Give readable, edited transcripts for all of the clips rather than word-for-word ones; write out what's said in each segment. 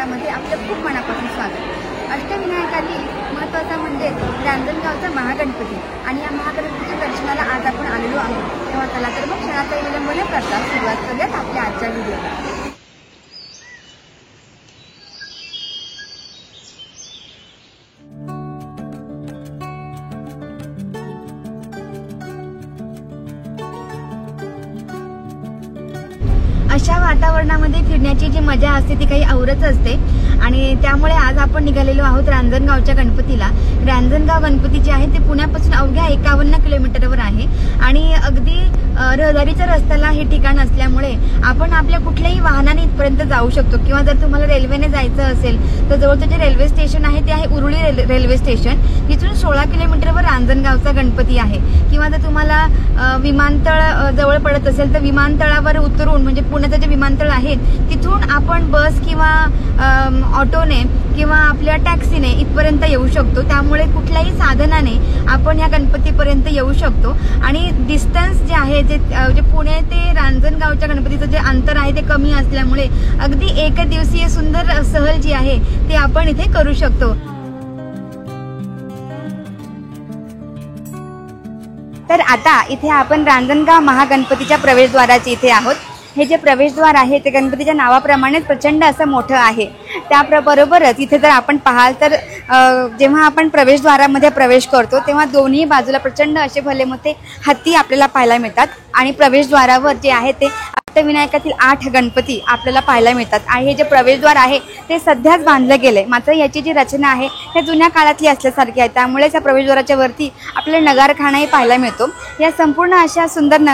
चॅनलमध्ये आपलं खूप मनापासून स्वागत। अष्टविनायकातील महत्त्वाचा म्हणजे रांजणगावचा महागणपती आणि या महागणपतीच्या दर्शनाला आज आपण आलेलो आहोत। तेव्हा चला तर मग क्षणाचा विलंब न करता सुरुवात करूयात आपल्या आजच्या व्हिडिओला। अशा वातावरणामध्ये फिरण्याची जी मजा असते ती काही औरच असते आणि त्यामुळे आज आपण निघालेलो आहोत रांजणगावच्या गणपतीला। रांजणगाव गणपती जे आहे ते पुण्यापासून अवघ्या 51 किलोमीटरवर आहे आणि अगदी रहदारीच्या रस्त्याला हे ठिकाण असल्यामुळे आपण आपल्या कुठल्याही वाहनाने इथपर्यंत जाऊ शकतो किंवा जर तुम्हाला रेल्वेने जायचं असेल तर जवळचं जे रेल्वे स्टेशन आहे ते आहे उरुळी रेल्वे स्टेशन। तिथून 16 किलोमीटरवर रांजणगावचा गणपती आहे किंवा जर तुम्हाला विमानतळ जवळ पडत असेल तर विमानतळावर उतरून म्हणजे पुण्याचं जे विमानतळ आहे तिथून आपण बस किंवा ऑटोने किंवा आपल्या टॅक्सीने इथपर्यंत येऊ शकतो। त्यामुळे कुठल्याही साधनाने आपण ह्या गणपतीपर्यंत येऊ शकतो आणि डिस्टन्स जे आहे जे पुणे ते रांजणगावच्या गणपतीचं जे अंतर आहे ते कमी असल्यामुळे अगदी एक दिवसीय सुंदर सहल जी आहे ते आपण इथे करू शकतो। तर आता इथे आपण रांजणगाव महागणपतीच्या प्रवेशद्वाराचे इथे आहोत। हे जे प्रवेशद्वार आहे ते गणपतीच्या नावाप्रमाणेच प्रचंड असं मोठं आहे। त्याबरोबरच इथे जर आपण पाहाल तर जेव्हा आपण प्रवेशद्वारामध्ये प्रवेश करतो तेव्हा दोन्ही बाजूला प्रचंड असे भले मोठे हत्ती आपल्याला पाहायला मिळतात आणि प्रवेशद्वारावर जे आहे ते अष्टविनायकातील 8 गणपती आपल्याला पाहायला मिळतात। आणि हे जे प्रवेशद्वार आहे ते सध्याच बांधले गेले, मात्र याची जी रचना आहे ते जुन्या काळातली असल्यासारखी आहे। त्यामुळेच या प्रवेशद्वाराच्या वरती आपल्याला नगारखानाही पाहायला मिळतो। या संपूर्ण अशा सुंदर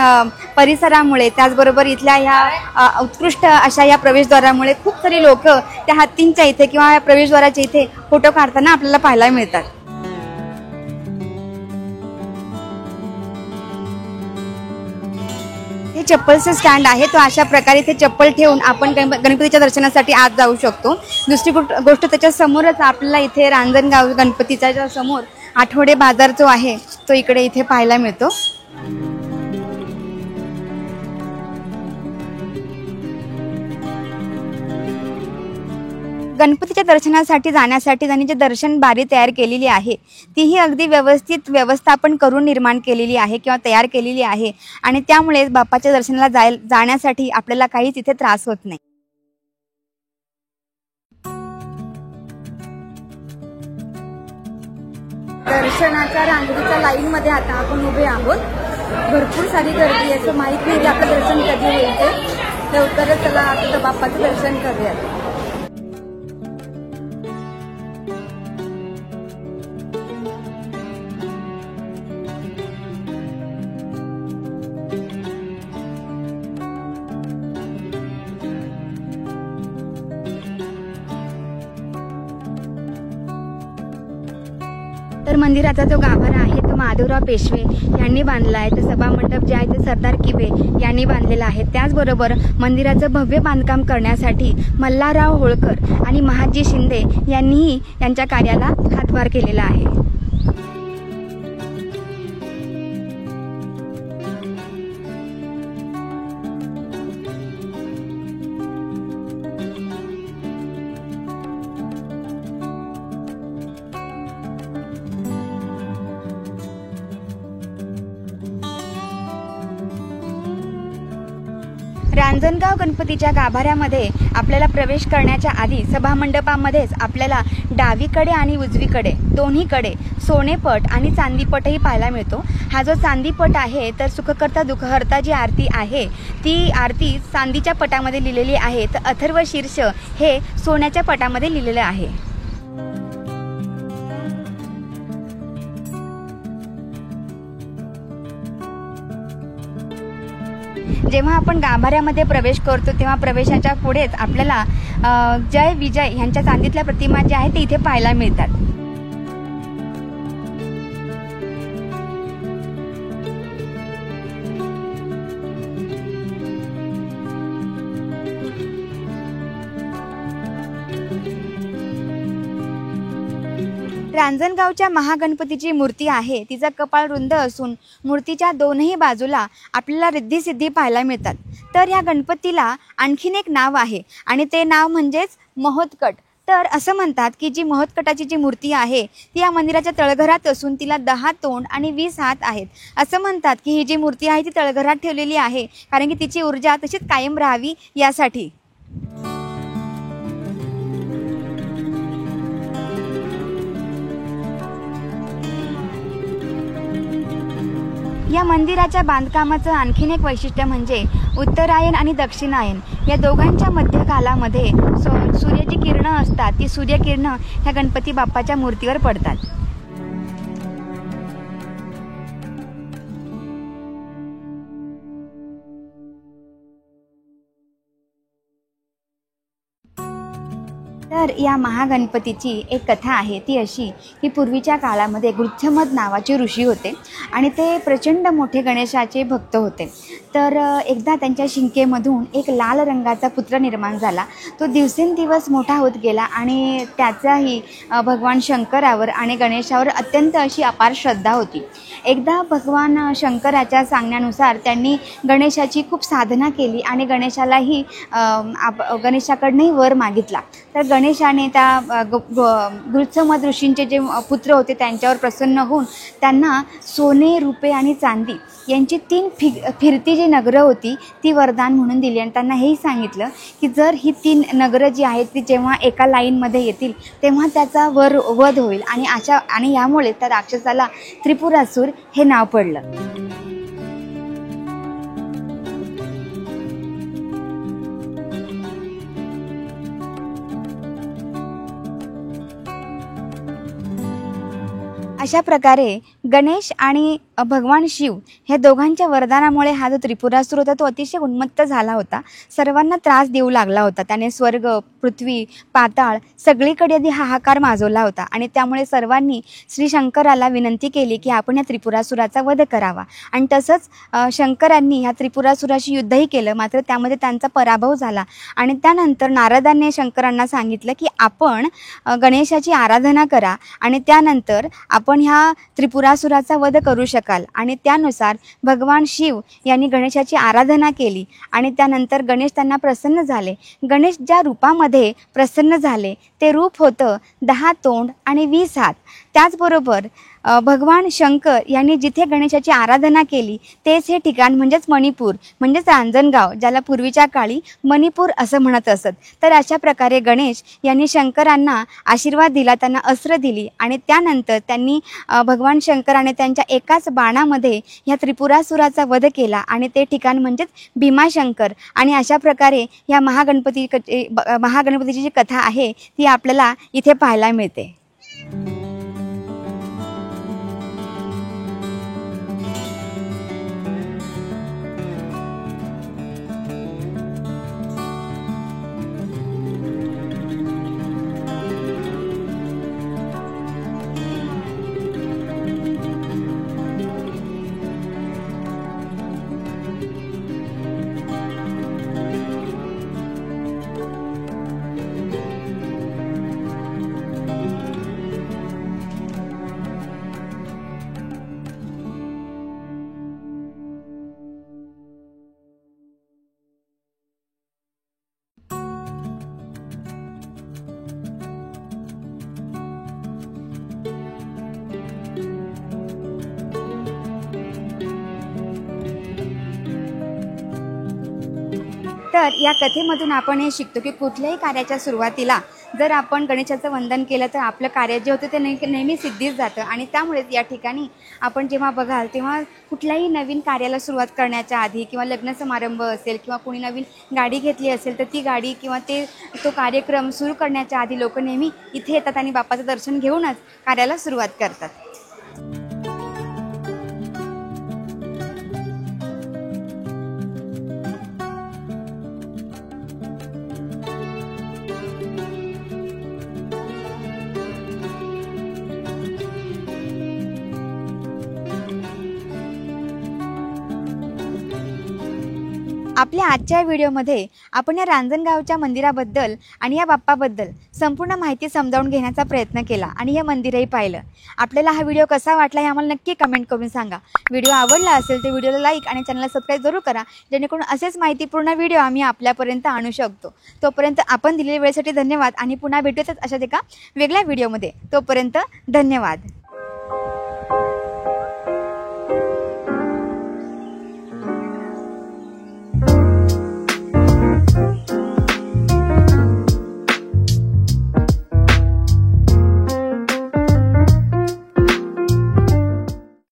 परिसरामुळे त्याचबरोबर इथल्या ह्या उत्कृष्ट अशा या प्रवेशद्वारामुळे खूप सारी लोक त्या हत्तींच्या इथे किंवा या प्रवेशद्वाराच्या इथे फोटो काढताना आपल्याला पाहायला मिळतात। हे चप्पलचे स्टँड आहे, तो अशा प्रकारे इथे चप्पल ठेवून आपण गणपतीच्या दर्शनासाठी आत जाऊ शकतो। दुसरी गोष्ट त्याच्या समोरच आपल्याला इथे रांजणगाव गणपतीच्या समोर आठवडे बाजार जो आहे तो इथे पाहायला मिळतो। गणपतीच्या दर्शनासाठी जाण्यासाठी त्यांनी जे दर्शन बारी तयार केलेली आहे तीही अगदी व्यवस्थित व्यवस्थापन करून निर्माण केलेली आहे किंवा तयार केलेली आहे आणि त्यामुळे बाप्पाच्या दर्शनाला जाण्यासाठी आपल्याला काहीच इथे त्रास होत नाही। दर्शनाच्या रांगेच्या लाईन मध्ये आता आपण उभे आहोत। भरपूर सारी गर्दी आहे, असं माहित नाही की आपलं दर्शन कधी होईल ते उत्तरच चला आता बाप्पाचं दर्शन करूयात। तर मंदिराचा जो गाभारा आहे तो माधवराव पेशवे यांनी बांधला आहे। तर सभामंडप जे आहे ते सरदार किवे यांनी बांधलेला आहे। त्याचबरोबर मंदिराचं भव्य बांधकाम करण्यासाठी मल्हारराव होळकर आणि महाजी शिंदे यांनीही यांच्या कार्याला हातभार केलेला आहे। रांजणगाव गणपतीच्या गाभाऱ्यामध्ये आपल्याला प्रवेश करण्याच्या आधी सभामंडपामध्येच आपल्याला डावीकडे आणि उजवीकडे दोन्हीकडे सोनेपट आणि चांदीपटही पाहायला मिळतो। हा जो चांदीपट आहे तर सुखकर्ता दुःखहर्ता जी आरती आहे ती आरती चांदीच्या पटामध्ये लिहिलेली आहे, तर अथर्व शीर्ष हे सोन्याच्या पटामध्ये लिहिलेले आहे। जेव्हा आपण गाभाऱ्यामध्ये प्रवेश करतो तेव्हा प्रवेशाच्या पुढेच आपल्याला जय विजय यांच्या चांदीतल्या प्रतिमा ज्या आहेत ते इथे पाहायला मिळतात। रांजणगावच्या महागणपतीची मूर्ती आहे, तिचा कपाळ रुंद असून मूर्तीच्या दोनही बाजूला आपल्याला रिद्धी सिद्धी पाहायला मिळतात। तर या गणपतीला आणखीन एक नाव आहे आणि ते नाव म्हणजेच महोत्कट। तर असं म्हणतात की जी महोत्कटाची जी मूर्ती आहे ती या मंदिराच्या तळघरात असून तिला 10 तोंड आणि 20 हात आहेत. असं म्हणतात की ही जी मूर्ती आहे ती तळघरात ठेवलेली आहे कारण की तिची ऊर्जा तशीच कायम राहावी यासाठी. या मंदिराच्या बांधकामाचं आणखीन एक वैशिष्ट्य म्हणजे उत्तरायण आणि दक्षिणायन या दोघांच्या मध्यकालामध्ये सूर्याची किरणं असतात. ती सूर्यकिरणं ह्या गणपती बाप्पाच्या मूर्तीवर पडतात. तर या महागणपतीची एक कथा आहे ती अशी की पूर्वीच्या काळामध्ये गृच्छमद नावाचे ऋषी होते आणि ते प्रचंड मोठे गणेशाचे भक्त होते. तर एकदा त्यांच्या शिंकेमधून एक लाल रंगाचा पुत्र निर्माण झाला. तो दिवसेंदिवस मोठा होत गेला आणि त्याचाही भगवान शंकरावर आणि गणेशावर अत्यंत अशी अपार श्रद्धा होती. एकदा भगवान शंकराच्या सांगण्यानुसार त्यांनी गणेशाची खूप साधना केली आणि गणेशालाही गणेशाकडनंही वर मागितला. तर गणेशाने त्या गृच्छमद ऋषींचे जे पुत्र होते त्यांच्यावर प्रसन्न होऊन त्यांना सोने, रुपे आणि चांदी यांची 3 फिरती जी नगरं होती ती वरदान म्हणून दिली आणि त्यांना हेही सांगितलं की जर ही 3 नगरं जी आहेत ती जेव्हा एका लाईनमध्ये येतील तेव्हा त्याचा वध होईल आणि यामुळे त्या राक्षसाला त्रिपुरासूर हे नाव पडलं. अशा प्रकारे गणेश आणि भगवान शिव ह्या दोघांच्या वरदानामुळे हा जो त्रिपुरासूर होता तो अतिशय उन्मत्त झाला होता. सर्वांना त्रास देऊ लागला होता. त्याने स्वर्ग, पृथ्वी, पाताळ सगळीकडे आधी हाहाकार माजवला होता आणि त्यामुळे सर्वांनी श्री शंकराला विनंती केली की आपण या त्रिपुरासुराचा वध करावा. आणि तसंच शंकरांनी ह्या त्रिपुरासुराशी युद्धही केलं. मात्र त्यामध्ये त्यांचा पराभव झाला आणि त्यानंतर नारदांनी शंकरांना सांगितलं की आपण गणेशाची आराधना करा आणि त्यानंतर आपण ह्या त्रिपुरासुराचा वध करू शकाल. आणि त्यानुसार भगवान शिव यांनी गणेशाची आराधना केली आणि त्यानंतर गणेश त्यांना प्रसन्न झाले. गणेश ज्या रूपामध्ये प्रसन्न झाले ते रूप होतं 10 तोंड आणि 20 हात. त्याचबरोबर भगवान शंकर यांनी जिथे गणेशाची आराधना केली तेच हे ठिकाण म्हणजेच मणिपूर म्हणजेच रांजणगाव, ज्याला पूर्वीच्या काळी मणिपूर असं म्हणत असत. तर अशा प्रकारे गणेश यांनी शंकरांना आशीर्वाद दिला, त्यांना अस्त्र दिली आणि त्यानंतर त्यांनी भगवान शंकराने त्यांच्या एकाच बाणामध्ये ह्या त्रिपुरासुराचा वध केला आणि ते ठिकाण म्हणजेच भीमाशंकर. आणि अशा प्रकारे ह्या महागणपतीची जी कथा आहे ती आपल्याला इथे पाहायला मिळते. तर या कथेमधून आपण हे शिकतो की कुठल्याही कार्याच्या सुरुवातीला जर आपण गणेशाचं वंदन केलं तर आपलं कार्य जे होतं ते नेहमी सिद्धीच जातं. आणि त्यामुळेच या ठिकाणी आपण जेव्हा बघाल तेव्हा कुठल्याही नवीन कार्याला सुरुवात करण्याच्या आधी किंवा लग्न समारंभ असेल किंवा कोणी नवीन गाडी घेतली असेल तर ती गाडी किंवा तो कार्यक्रम सुरू करण्याच्या आधी लोक नेहमी इथे येतात आणि बाप्पाचं दर्शन घेऊनच कार्याला सुरुवात करतात. आपल्या आजच्या व्हिडिओमध्ये आपण या रांजणगावच्या मंदिराबद्दल आणि या बाप्पाबद्दल संपूर्ण माहिती समजावून घेण्याचा प्रयत्न केला आणि हे मंदिरही पाहिलं. आपल्याला हा व्हिडिओ कसा वाटला हे आम्हाला नक्की कमेंट करून सांगा. व्हिडिओ आवडला असेल तर व्हिडिओला लाईक आणि चॅनलला सबस्क्राईब जरूर करा, जेणेकरून असेच माहितीपूर्ण व्हिडिओ आम्ही आपल्यापर्यंत आणू शकतो. तोपर्यंत आपण दिलेल्या वेळेसाठी धन्यवाद आणि पुन्हा भेटूयाच अशाच एका वेगळ्या व्हिडिओमध्ये. तोपर्यंत धन्यवाद.